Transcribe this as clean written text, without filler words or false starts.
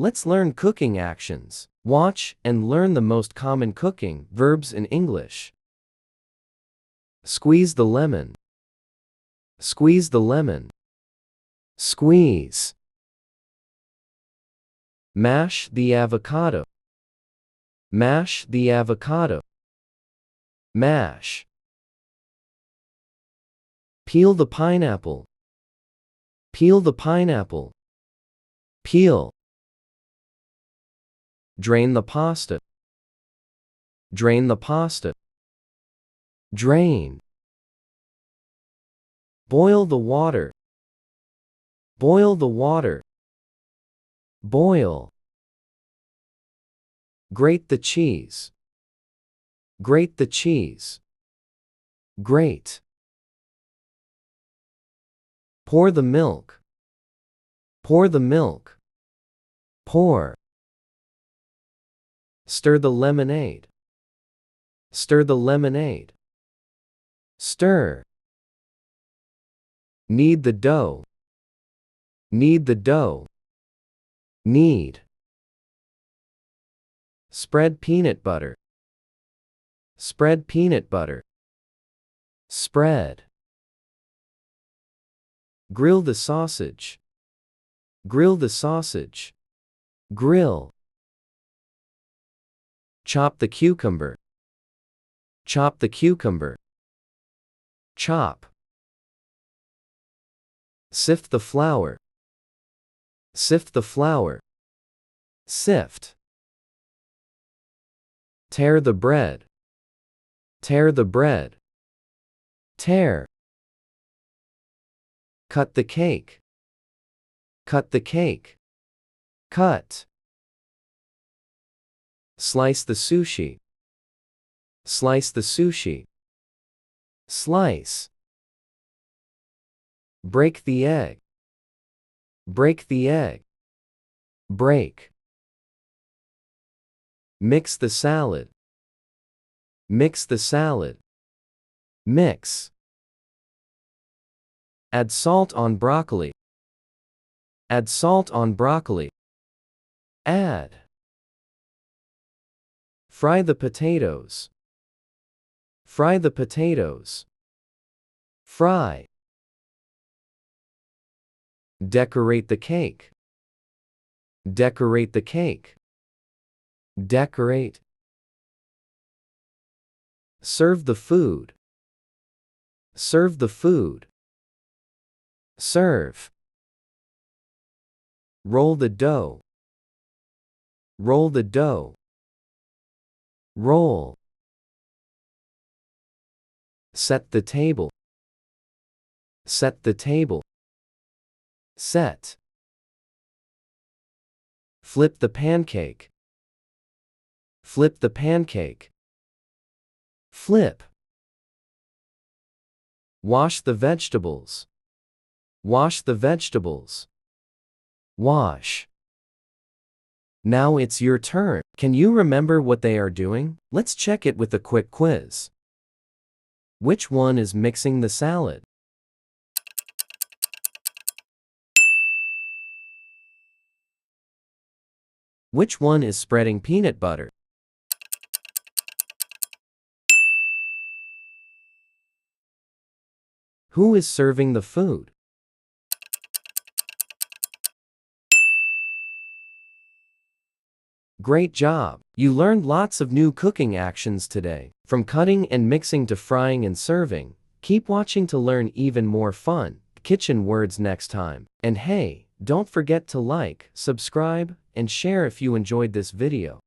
Let's learn cooking actions. Watch and learn the most common cooking verbs in English. Squeeze the lemon. Squeeze the lemon. Squeeze. Mash the avocado. Mash the avocado. Mash. Peel the pineapple. Peel the pineapple. Peel. Drain the pasta. Drain the pasta. Drain. Boil the water. Boil the water. Boil. Grate the cheese. Grate the cheese. Grate. Pour the milk. Pour the milk. Pour. Stir the lemonade. Stir the lemonade. Stir. Knead the dough. Knead the dough. Knead. Spread peanut butter. Spread peanut butter. Spread. Grill the sausage. Grill the sausage. Grill. Chop the cucumber. Chop the cucumber. Chop. Sift the flour. Sift the flour. Sift. Tear the bread. Tear the bread. Tear. Cut the cake. Cut the cake. Cut. Slice the sushi. Slice the sushi. Slice. Break the egg. Break the egg. Break. Mix the salad. Mix the salad. Mix. Add salt on broccoli. Add salt on broccoli. Add. Fry the potatoes. Fry the potatoes. Fry. Decorate the cake. Decorate the cake. Decorate. Serve the food. Serve the food. Serve. Roll the dough. Roll the dough. Roll. Set the table. Set the table. Set. Flip the pancake. Flip the pancake. Flip. Wash the vegetables. Wash the vegetables. Wash. Now it's your turn. Can you remember what they are doing? Let's check it with a quick quiz. Which one is mixing the salad? Which one is spreading peanut butter? Who is serving the food? Great job! You learned lots of new cooking actions today. From cutting and mixing to frying and serving. Keep watching to learn even more fun kitchen words next time. And hey, don't forget to like, subscribe, and share if you enjoyed this video.